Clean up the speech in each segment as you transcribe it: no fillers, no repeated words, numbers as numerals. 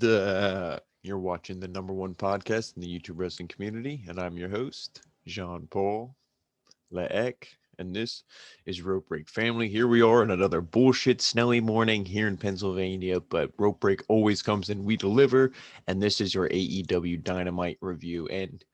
You're watching the number one podcast in the YouTube wrestling community, and I'm your host, Jean Paul Laec, and this is Rope Break Family. Here we are on another bullshit snowy morning here in Pennsylvania, but Rope Break always comes and we deliver, and this is your AEW Dynamite review. And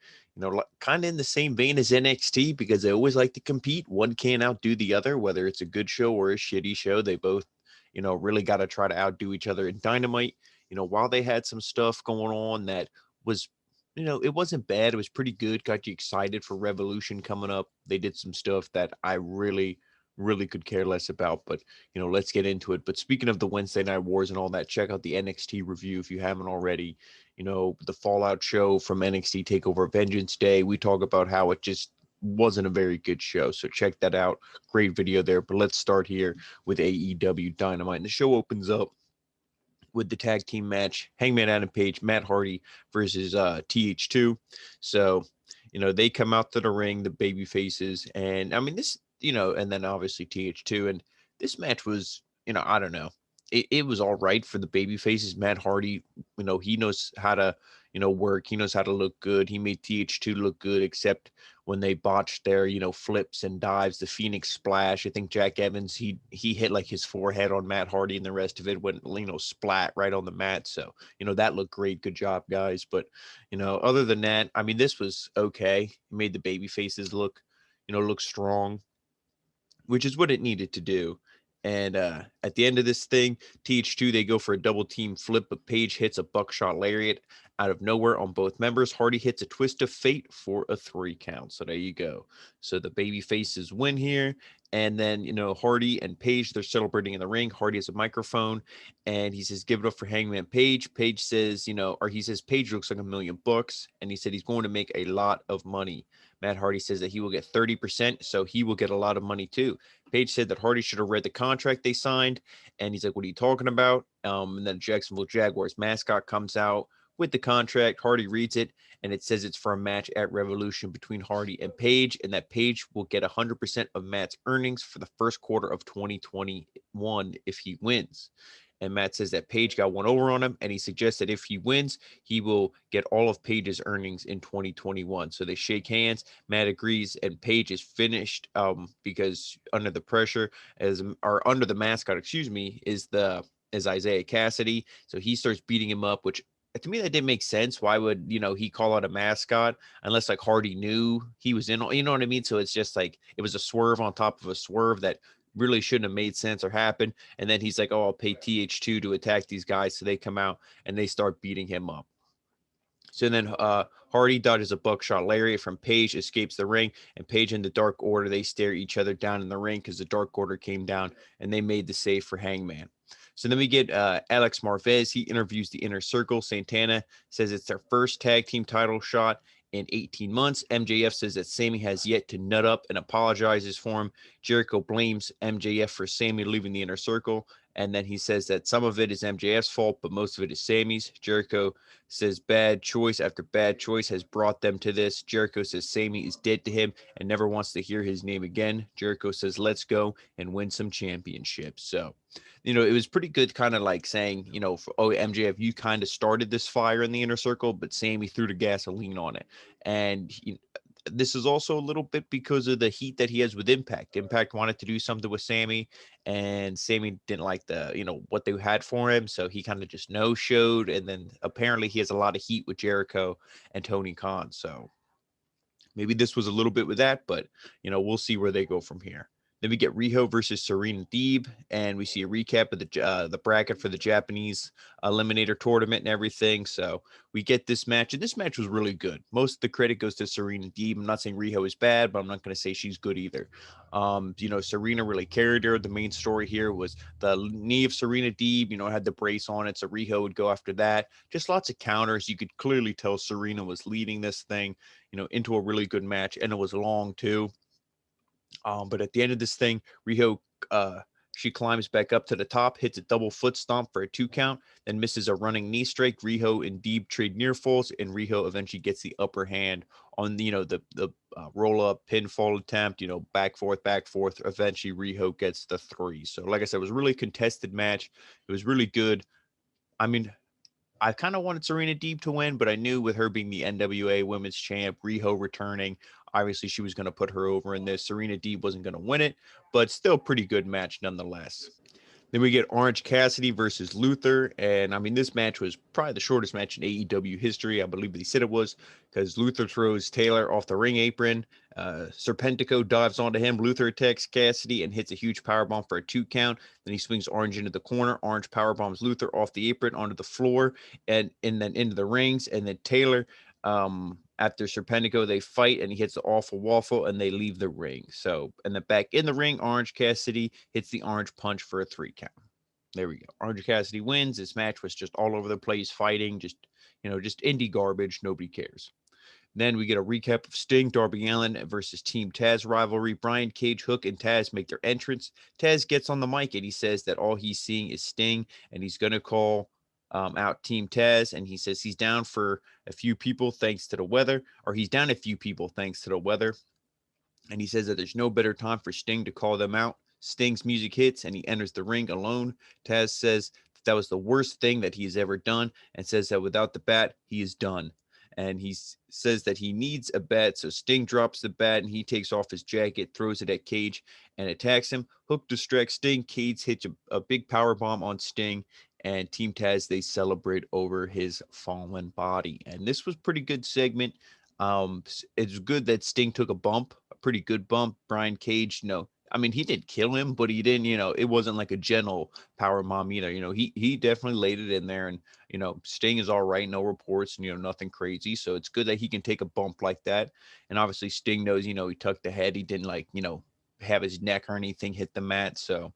kind of in the same vein as NXT because they always like to compete. One can't outdo the other, whether it's a good show or a shitty show. They both, really got to try to outdo each other in Dynamite. While they had some stuff going on that was, it wasn't bad. It was pretty good. Got you excited for Revolution coming up. They did some stuff that I really, really could care less about. But, let's get into it. But speaking of the Wednesday Night Wars and all that, check out the NXT review if you haven't already. The Fallout show from NXT TakeOver Vengeance Day. We talk about how it just wasn't a very good show. So check that out. Great video there. But let's start here with AEW Dynamite. And the show opens up with the tag team match, Hangman Adam Page, Matt Hardy versus TH2. So, they come out to the ring, the baby faces, and I mean this, and then obviously TH2. And this match was, I don't know. It was all right for the baby faces. Matt Hardy, he knows how to, work. He knows how to look good. He made TH2 look good, except when they botched their, flips and dives, the Phoenix Splash. I think Jack Evans, he hit like his forehead on Matt Hardy, and the rest of it went, splat right on the mat. So, that looked great. Good job, guys. But, other than that, I mean, this was okay. It made the baby faces look, look strong, which is what it needed to do. And at the end of this thing, TH2, they go for a double team flip, but Page hits a buckshot lariat out of nowhere on both members. Hardy hits a twist of fate for a 3 count. So there you go. So the baby faces win here. And then, Hardy and Page, they're celebrating in the ring. Hardy has a microphone and he says, give it up for Hangman Page. Page says, or he says, Page looks like $1,000,000. And he said he's going to make a lot of money. Matt Hardy says that he will get 30%, so he will get a lot of money too. Page said that Hardy should have read the contract they signed, and he's like, what are you talking about? And then Jacksonville Jaguars mascot comes out with the contract. Hardy reads it, and it says it's for a match at Revolution between Hardy and Page, and that Page will get 100% of Matt's earnings for the first quarter of 2021 if he wins. And Matt says that Page got one over on him, and he suggests that if he wins, he will get all of Page's earnings in 2021. So they shake hands. Matt agrees, and Page is finished because under the pressure, or under the mascot, is Isaiah Cassidy. So he starts beating him up, which to me that didn't make sense. Why would he call out a mascot unless like Hardy knew he was in? You know what I mean? So it's just like it was a swerve on top of a swerve that really shouldn't have made sense or happened. And then he's like, oh, I'll pay TH2 to attack these guys. So they come out and they start beating him up. So then Hardy dodges a buckshot lariat from Page, escapes the ring, and Page and the Dark Order, they stare each other down in the ring because the Dark Order came down and they made the save for Hangman. So then we get Alex Marvez. He interviews the Inner Circle. Santana says it's their first tag team title shot in 18 months. MJF says that Sammy has yet to nut up and apologizes for him. Jericho blames MJF for Sammy leaving the Inner Circle. And then he says that some of it is MJF's fault, but most of it is Sammy's. Jericho says bad choice after bad choice has brought them to this. Jericho says Sammy is dead to him and never wants to hear his name again. Jericho says, let's go and win some championships. So, it was pretty good kind of like saying, MJF, you kind of started this fire in the Inner Circle, but Sammy threw the gasoline on it. And this is also a little bit because of the heat that he has with Impact. Impact wanted to do something with Sammy, and Sammy didn't like what they had for him, so he kind of just no-showed. And then apparently he has a lot of heat with Jericho and Tony Khan. So maybe this was a little bit with that, but we'll see where they go from here. Then we get Riho versus Serena Deeb, and we see a recap of the bracket for the Japanese Eliminator tournament and everything. So we get this match, and this match was really good. Most of the credit goes to Serena Deeb. I'm not saying Riho is bad, but I'm not going to say she's good either. Serena really carried her. The main story here was the knee of Serena Deeb, had the brace on it, so Riho would go after that. Just lots of counters. You could clearly tell Serena was leading this thing, into a really good match, and it was long too. But at the end of this thing, Riho, she climbs back up to the top, hits a double foot stomp for a 2 count, then misses a running knee strike. Riho and Deeb trade near falls, and Riho eventually gets the upper hand on the roll up pinfall attempt. Back forth. Eventually, Riho gets the 3. So, like I said, it was a really contested match. It was really good. I mean, I kind of wanted Serena Deeb to win, but I knew with her being the NWA Women's Champ, Riho returning, obviously she was going to put her over in this. Serena Deeb wasn't going to win it, but still pretty good match nonetheless. Then we get Orange Cassidy versus Luther. And I mean, this match was probably the shortest match in AEW history. I believe they said it was because Luther throws Taylor off the ring apron. Serpentico dives onto him. Luther attacks Cassidy and hits a huge powerbomb for a 2 count. Then he swings Orange into the corner. Orange powerbombs Luther off the apron onto the floor and then into the rings. And then Taylor, after Serpentico, they fight and he hits the awful waffle and they leave the ring. So, and then back in the ring, Orange Cassidy hits the orange punch for a 3 count. There we go. Orange Cassidy wins. This match was just all over the place, fighting, just indie garbage. Nobody cares. Then we get a recap of Sting, Darby Allin versus Team Taz rivalry. Brian Cage, Hook, and Taz make their entrance. Taz gets on the mic and he says that all he's seeing is Sting and he's going to call out Team Taz, and he says he's down for a few people thanks to the weather, or he's down a few people thanks to the weather. And he says that there's no better time for Sting to call them out. Sting's music hits and he enters the ring alone. Taz says that was the worst thing that he's ever done and says that without the bat, he is done. And he says that he needs a bat. So Sting drops the bat and he takes off his jacket, throws it at Cage and attacks him. Hook distracts Sting. Cage hits a big power bomb on Sting. And Team Taz, they celebrate over his fallen body. And this was pretty good segment. It's good that Sting took a bump, a pretty good bump. Brian Cage, I mean, he didn't kill him, but he didn't, it wasn't like a gentle power bomb either. He definitely laid it in there, and, Sting is all right. No reports, nothing crazy. So it's good that he can take a bump like that. And obviously Sting knows, he tucked the head. He didn't have his neck or anything hit the mat. So,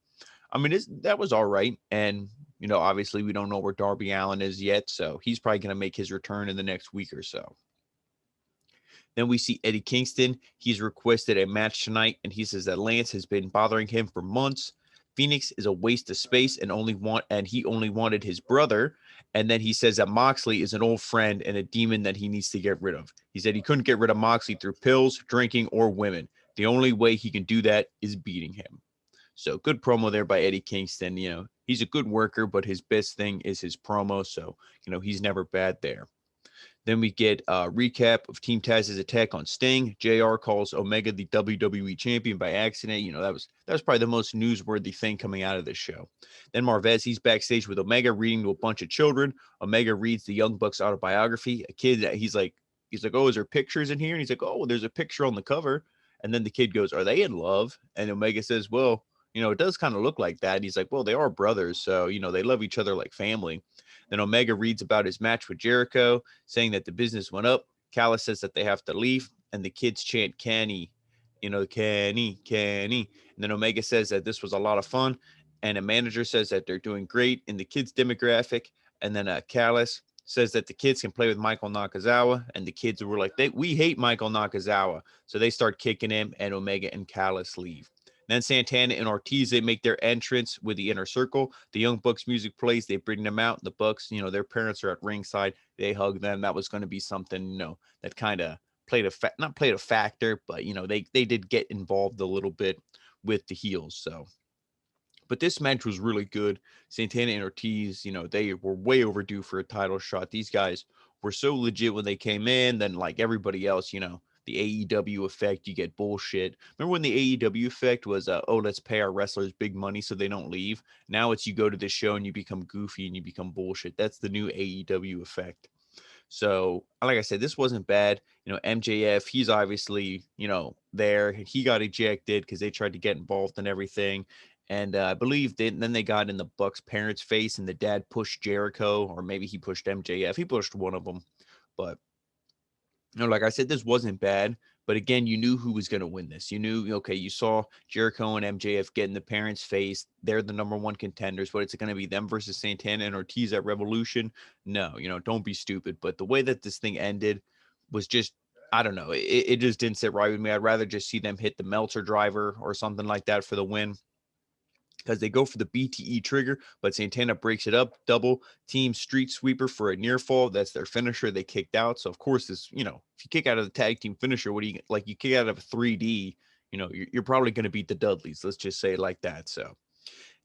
I mean, that was all right. And, obviously we don't know where Darby Allin is yet. So he's probably going to make his return in the next week or so. Then we see Eddie Kingston. He's requested a match tonight, and he says that Lance has been bothering him for months. Phoenix is a waste of space and he only wanted his brother. And then he says that Moxley is an old friend and a demon that he needs to get rid of. He said he couldn't get rid of Moxley through pills, drinking, or women. The only way he can do that is beating him. So good promo there by Eddie Kingston. He's a good worker, but his best thing is his promo. So, he's never bad there. Then we get a recap of Team Taz's attack on Sting. JR calls Omega the WWE champion by accident. That was probably the most newsworthy thing coming out of this show. Then Marvez, he's backstage with Omega reading to a bunch of children. Omega reads the Young Bucks autobiography. A kid, he's like, oh, is there pictures in here? And he's like, oh, there's a picture on the cover. And then the kid goes, are they in love? And Omega says, well, it does kind of look like that. And he's like, well, they are brothers. So, they love each other like family. Then Omega reads about his match with Jericho, saying that the business went up. Callis says that they have to leave, and the kids chant Kenny, Kenny, Kenny. And then Omega says that this was a lot of fun, and a manager says that they're doing great in the kids' demographic. And then Callis says that the kids can play with Michael Nakazawa, and the kids were like, we hate Michael Nakazawa. So they start kicking him, and Omega and Callis leave. Then Santana and Ortiz, they make their entrance with the Inner Circle. The Young Bucks music plays. They bring them out. The Bucks, their parents are at ringside. They hug them. That was going to be something, that kind of not played a factor, but, they did get involved a little bit with the heels. So, but this match was really good. Santana and Ortiz, they were way overdue for a title shot. These guys were so legit when they came in. Then, like everybody else, the AEW effect, you get bullshit. Remember when the AEW effect was, let's pay our wrestlers big money so they don't leave? Now it's you go to this show and you become goofy and you become bullshit. That's the new AEW effect. So, like I said, this wasn't bad. MJF, he's obviously, there. He got ejected because they tried to get involved in everything. And I believe then they got in the Bucks' parents' face and the dad pushed Jericho, or maybe he pushed MJF. He pushed one of them. But like I said, this wasn't bad, but again, you knew who was going to win this. You knew, okay, you saw Jericho and MJF get in the parents' face. They're the number one contenders, but it's going to be them versus Santana and Ortiz at Revolution. No, don't be stupid. But the way that this thing ended was just, I don't know. It just didn't sit right with me. I'd rather just see them hit the Meltzer driver or something like that for the win, because they go for the BTE trigger, but Santana breaks it up. Double team street sweeper for a near fall. That's their finisher. They kicked out. So, of course, this, if you kick out of the tag team finisher, what do you, like, you kick out of a 3D, you're probably going to beat the Dudleys. Let's just say it like that. So,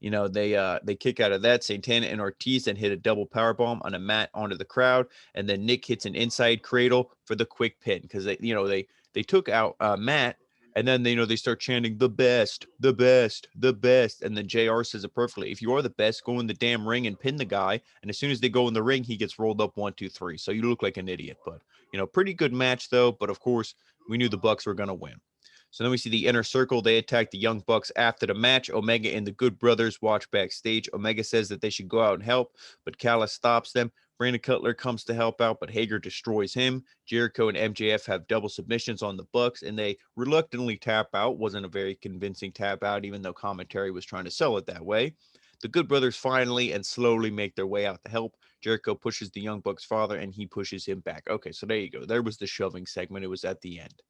they kick out of that. Santana and Ortiz then hit a double powerbomb on a mat onto the crowd, and then Nick hits an inside cradle for the quick pin because they took out Matt. And then they start chanting the best, the best, the best. And then JR says it perfectly. If you are the best, go in the damn ring and pin the guy. And as soon as they go in the ring, he gets rolled up 1, 2, 3. So you look like an idiot. But pretty good match though. But of course, we knew the Bucks were gonna win. So then we see the Inner Circle. They attack the Young Bucks after the match. Omega and the Good Brothers watch backstage. Omega says that they should go out and help, but Callis stops them. Brandon Cutler comes to help out, but Hager destroys him. Jericho and MJF have double submissions on the Bucks, and they reluctantly tap out. Wasn't a very convincing tap out, even though commentary was trying to sell it that way. The Good Brothers finally and slowly make their way out to help. Jericho pushes the Young Bucks' father, and he pushes him back. Okay, so there you go. There was the shoving segment. It was at the end.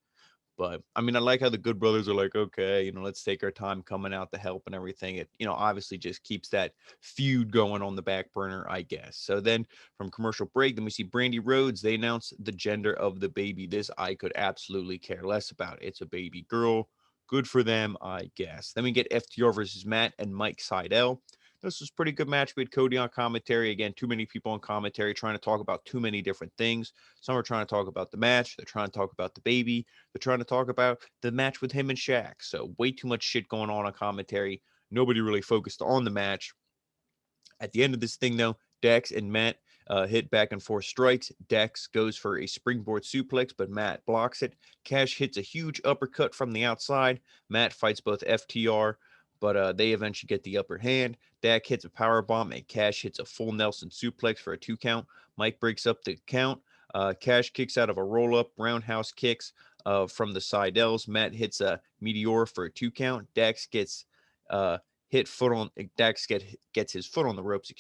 But I mean, I like how the Good Brothers are like, okay, let's take our time coming out to help and everything. It, obviously just keeps that feud going on the back burner, I guess. So then from commercial break, then we see Brandy Rhodes. They announce the gender of the baby. This I could absolutely care less about. It's a baby girl. Good for them, I guess. Then we get FTR versus Matt and Mike Sydal. This was a pretty good match. We had Cody on commentary. Again, too many people on commentary trying to talk about too many different things. Some are trying to talk about the match. They're trying to talk about the baby. They're trying to talk about the match with him and Shaq. So way too much shit going on commentary. Nobody really focused on the match. At the end of this thing, though, Dax and Matt hit back and forth strikes. Dax goes for a springboard suplex, but Matt blocks it. Cash hits a huge uppercut from the outside. Matt fights both FTR, but they eventually get the upper hand. Dak hits a power bomb, and Cash hits a full Nelson suplex for a 2 count. Mike breaks up the count. Cash kicks out of a roll-up, roundhouse kicks from the Sydals. Matt hits a meteor for a 2 count. Dax gets gets his foot on the ropes,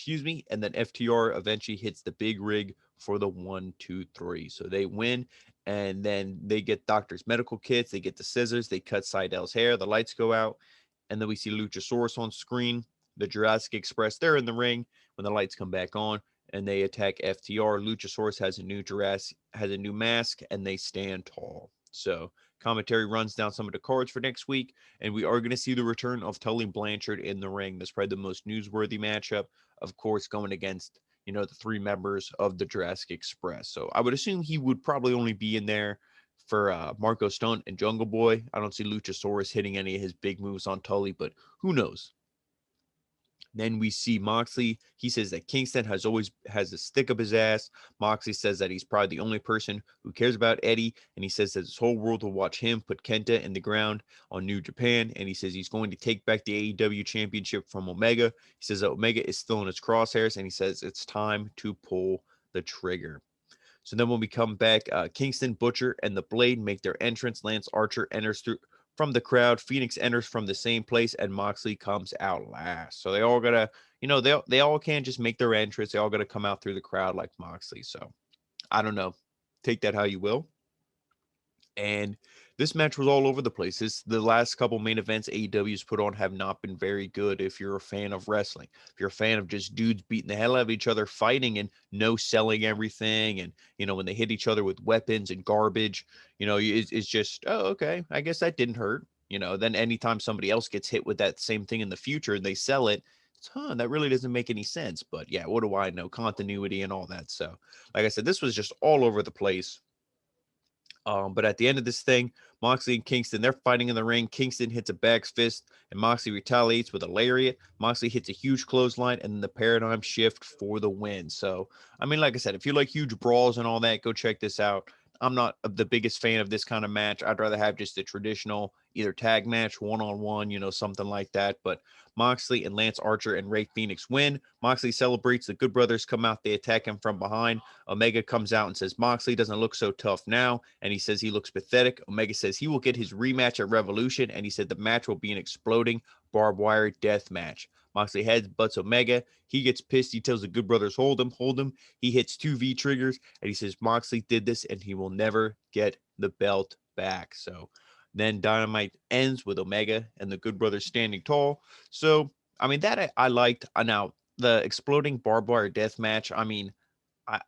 and then FTR eventually hits the big rig for the 1, 2, 3. So they win, and then they get doctor's medical kits. They get the scissors. They cut Sydal's hair. The lights go out, and then we see Luchasaurus on screen. The Jurassic Express, they're in the ring when the lights come back on, and they attack FTR. Luchasaurus has a new mask, and they stand tall. So commentary runs down some of the cards for next week, and we are going to see the return of Tully Blanchard in the ring. That's probably the most newsworthy matchup, of course, going against the 3 members of the Jurassic Express. So I would assume he would probably only be in there for Marco Stunt and Jungle Boy. I don't see Luchasaurus hitting any of his big moves on Tully, but who knows? Then we see Moxley. He says that Kingston has a stick up his ass. Moxley says that he's probably the only person who cares about Eddie, and he says that his whole world will watch him put Kenta in the ground on New Japan, and he says he's going to take back the AEW championship from Omega. He says that Omega is still in his crosshairs, and he says it's time to pull the trigger. So then when we come back, Kingston, Butcher, and the Blade make their entrance. Lance Archer enters from the crowd. Phoenix enters from the same place, and Moxley comes out last. So they all gotta, they all can't just make their entrance. They all gotta come out through the crowd like Moxley. So I don't know. Take that how you will. And this match was all over the place. The last couple main events AEW's put on have not been very good if you're a fan of wrestling. If you're a fan of just dudes beating the hell out of each other, fighting and no selling everything, and when they hit each other with weapons and garbage, it's just, oh, okay, I guess that didn't hurt. Then anytime somebody else gets hit with that same thing in the future and they sell it, that really doesn't make any sense. But yeah, what do I know? Continuity and all that. So like I said, this was just all over the place. But at the end of this thing, Moxley and Kingston, they're fighting in the ring. Kingston hits a back fist, and Moxley retaliates with a lariat. Moxley hits a huge clothesline, and then the paradigm shift for the win. So, I mean, like I said, if you like huge brawls and all that, go check this out. I'm not the biggest fan of this kind of match. I'd rather have just a traditional either tag match, one-on-one, something like that. But Moxley and Lance Archer and Rey Fenix win. Moxley celebrates. The Good Brothers come out. They attack him from behind. Omega comes out and says Moxley doesn't look so tough now, and he says he looks pathetic. Omega says he will get his rematch at Revolution, and he said the match will be an exploding barbed wire death match. Moxley headbutts Omega. He gets pissed. He tells the Good Brothers, hold him, hold him. He hits 2 V triggers, and he says Moxley did this, and he will never get the belt back. So then Dynamite ends with Omega and the Good Brothers standing tall. So, I mean, that I liked. Now, the exploding barbed wire death match, I mean,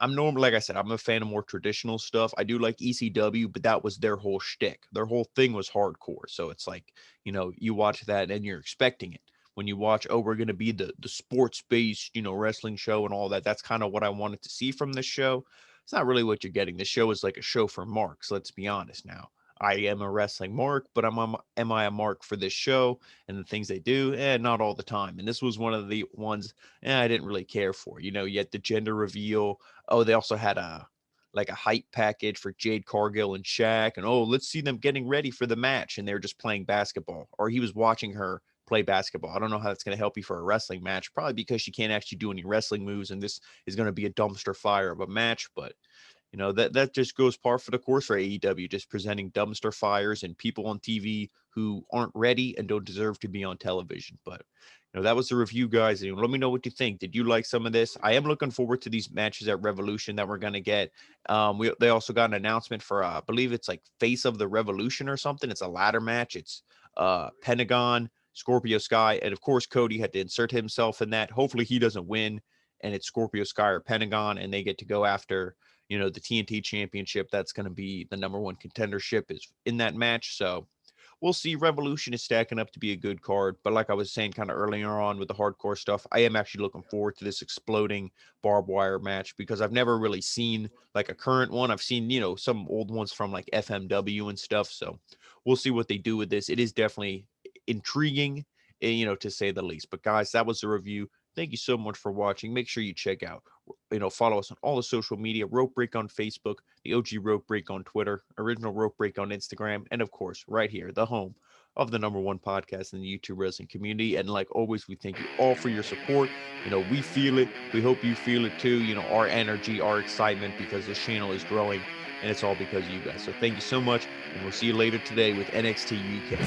I'm normal, like I said, I'm a fan of more traditional stuff. I do like ECW, but that was their whole shtick. Their whole thing was hardcore. So it's like, you watch that and you're expecting it. when you watch, oh, we're going to be the sports based, wrestling show and all that. That's kind of what I wanted to see from this show. It's not really what you're getting. This show is like a show for marks. Let's be honest now. I am a wrestling mark, but am I a mark for this show and the things they do? Not all the time. And this was one of the ones I didn't really care for. Yet the gender reveal. Oh, they also had a hype package for Jade Cargill and Shaq. And let's see them getting ready for the match. And they're just playing basketball, or he was watching her play basketball. I don't know how that's going to help you for a wrestling match, probably because she can't actually do any wrestling moves. And this is going to be a dumpster fire of a match. But that just goes par for the course for AEW, just presenting dumpster fires and people on TV who aren't ready and don't deserve to be on television. But that was the review, guys. And let me know what you think. Did you like some of this? I am looking forward to these matches at Revolution that we're going to get. They also got an announcement for, I believe it's like Face of the Revolution or something. It's a ladder match. It's Pentagon, Scorpio Sky, and of course Cody had to insert himself in that. Hopefully he doesn't win, and it's Scorpio Sky or Pentagon, and they get to go after the TNT championship. That's going to be the number one contendership is in that match. So we'll see. Revolution is stacking up to be a good card. But like I was saying kind of earlier on with the hardcore stuff, I am actually looking forward to this exploding barbed wire match because I've never really seen like a current one. I've seen, some old ones from like FMW and stuff. So we'll see what they do with this. It is definitely intriguing, to say the least. But guys, that was the review. Thank you so much for watching. Make sure you check out, follow us on all the social media, Rope Break on Facebook, the OG Rope Break on Twitter, Original Rope Break on Instagram, and of course, right here, the home of the number one podcast in the YouTube wrestling community. And like always, we thank you all for your support. We feel it. We hope you feel it too. Our energy, our excitement, because this channel is growing, and it's all because of you guys. So thank you so much, and we'll see you later today with NXT UK.